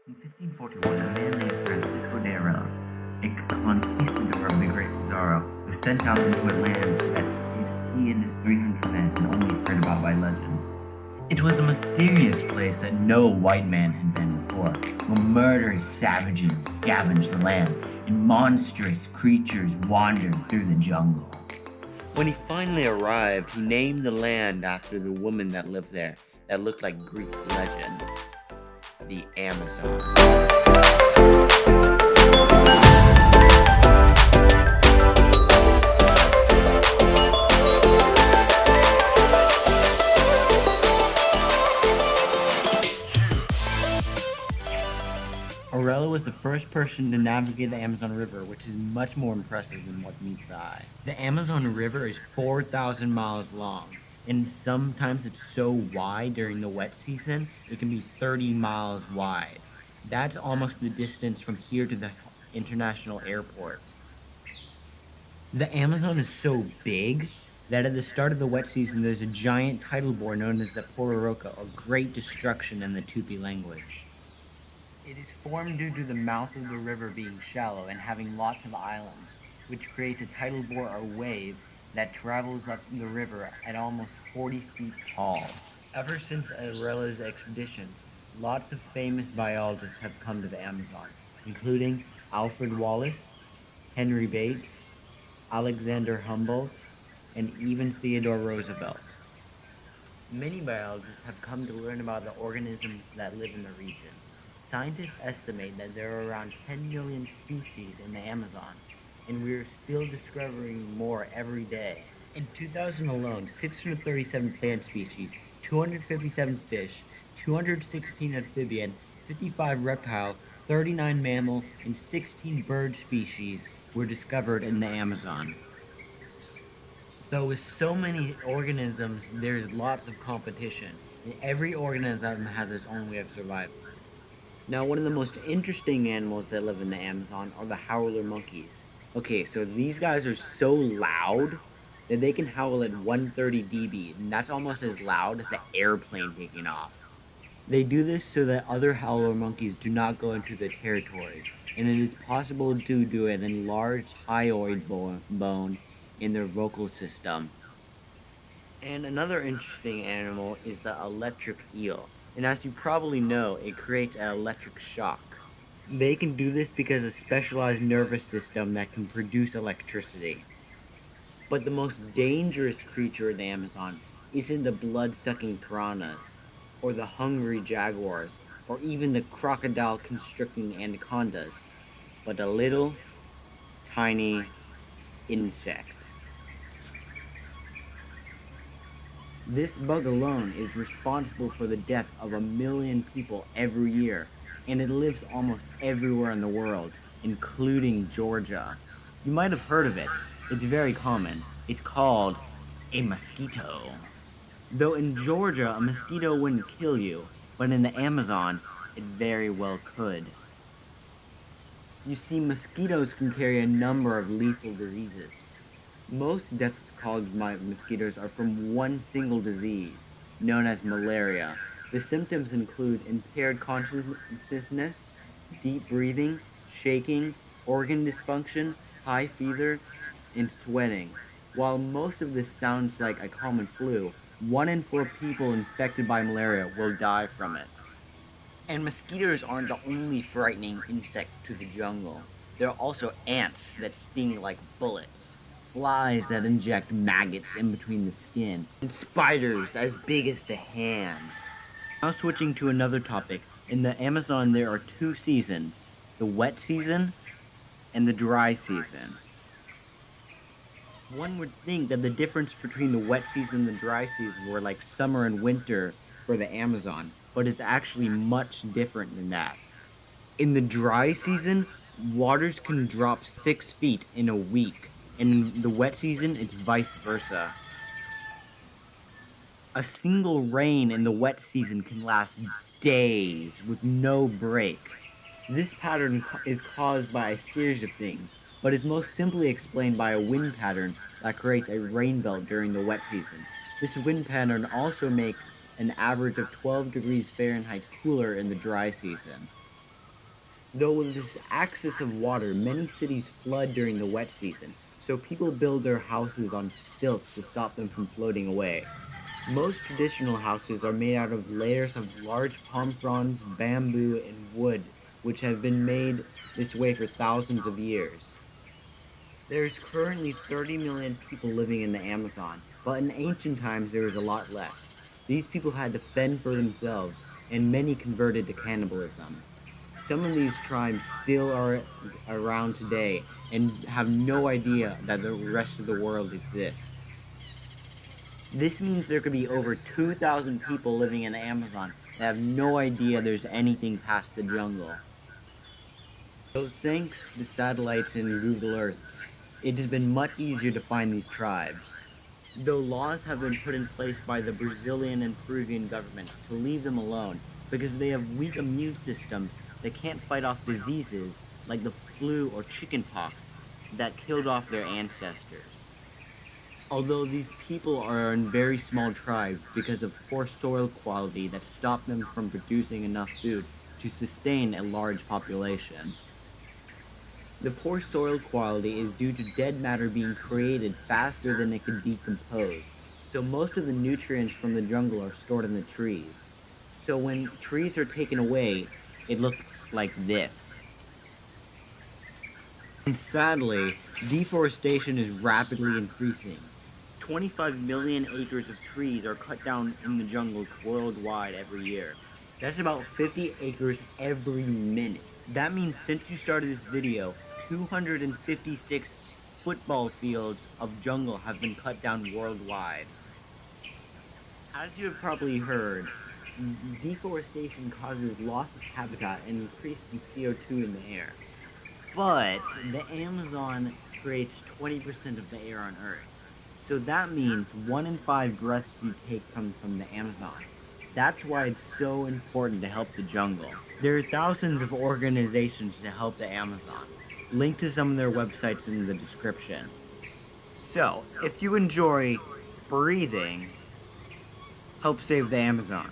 In 1541, a man named Francisco de Arella, a conquistador of the Great Pizarro, was sent out into a land that he and his 300 men had only heard about by legend. It was a mysterious place that no white man had been before, where murderous savages scavenged the land, and monstrous creatures wandered through the jungle. When he finally arrived, he named the land after the woman that lived there, that looked like Greek legend. The Amazon. Aurela was the first person to navigate the Amazon River, which is much more impressive than what meets the eye. The Amazon River is 4,000 miles long, and sometimes it's so wide during the wet season, it can be 30 miles wide. That's almost the distance from here to the international airport. The Amazon is so big that at the start of the wet season, there's a giant tidal bore known as the Pororoca, or Great Destruction in the Tupi language. It is formed due to the mouth of the river being shallow and having lots of islands, which creates a tidal bore or wave that travels up the river at almost 40 feet tall. Ever since Aurela's expeditions, lots of famous biologists have come to the Amazon, including Alfred Wallace, Henry Bates, Alexander Humboldt, and even Theodore Roosevelt. Many biologists have come to learn about the organisms that live in the region. Scientists estimate that there are around 10 million species in the Amazon, and we are still discovering more every day. In 2000 alone, 637 plant species, 257 fish, 216 amphibian, 55 reptile, 39 mammal, and 16 bird species were discovered in the Amazon. So with so many organisms, there's lots of competition, and every organism has its own way of survival. Now, one of the most interesting animals that live in the Amazon are the howler monkeys. Okay, so these guys are so loud that they can howl at 130 dB, and that's almost as loud as the airplane taking off. They do this so that other howler monkeys do not go into their territory, and it is possible due to an enlarged hyoid bone in their vocal system. And another interesting animal is the electric eel. And as you probably know, it creates an electric shock. They can do this because of a specialized nervous system that can produce electricity. But the most dangerous creature in the Amazon isn't the blood-sucking piranhas, or the hungry jaguars, or even the crocodile-constricting anacondas, but a little, tiny insect. This bug alone is responsible for the death of 1 million people every year, and it lives almost everywhere in the world, including Georgia. You might have heard of it. It's very common. It's called a mosquito. Though in Georgia, a mosquito wouldn't kill you, but in the Amazon, it very well could. You see, mosquitoes can carry a number of lethal diseases. Most deaths caused by mosquitoes are from one single disease, known as malaria. The symptoms include impaired consciousness, deep breathing, shaking, organ dysfunction, high fever, and sweating. While most of this sounds like a common flu, 1 in 4 people infected by malaria will die from it. And mosquitoes aren't the only frightening insect to the jungle. There are also ants that sting like bullets, flies that inject maggots in between the skin, and spiders as big as the hand. Now switching to another topic, in the Amazon there are 2 seasons, the wet season and the dry season. One would think that the difference between the wet season and the dry season were like summer and winter for the Amazon, but it's actually much different than that. In the dry season, waters can drop 6 feet in a week, and in the wet season, it's vice versa. A single rain in the wet season can last days with no break. This pattern is caused by a series of things, but is most simply explained by a wind pattern that creates a rain belt during the wet season. This wind pattern also makes an average of 12 degrees Fahrenheit cooler in the dry season. Though with this excess of water, many cities flood during the wet season, so people build their houses on stilts to stop them from floating away. Most traditional houses are made out of layers of large palm fronds, bamboo, and wood, which have been made this way for thousands of years. There's currently 30 million people living in the Amazon, but in ancient times there was a lot less. These people had to fend for themselves, and many converted to cannibalism. Some of these tribes still are around today and have no idea that the rest of the world exists. This means there could be over 2,000 people living in the Amazon that have no idea there's anything past the jungle. So thanks to satellites and Google Earth, it has been much easier to find these tribes. Though laws have been put in place by the Brazilian and Peruvian governments to leave them alone because they have weak immune systems that can't fight off diseases like the flu or chickenpox that killed off their ancestors. Although these people are in very small tribes because of poor soil quality that stopped them from producing enough food to sustain a large population. The poor soil quality is due to dead matter being created faster than it can decompose, so most of the nutrients from the jungle are stored in the trees. So when trees are taken away, it looks like this. And sadly, deforestation is rapidly increasing. 25 million acres of trees are cut down in the jungles worldwide every year. That's about 50 acres every minute. That means since you started this video, 256 football fields of jungle have been cut down worldwide. As you have probably heard, deforestation causes loss of habitat and increase in CO2 in the air. But the Amazon creates 20% of the air on Earth. So that means 1 in 5 breaths you take comes from the Amazon. That's why it's so important to help the jungle. There are thousands of organizations to help the Amazon. Link to some of their websites in the description. So, if you enjoy breathing, help save the Amazon.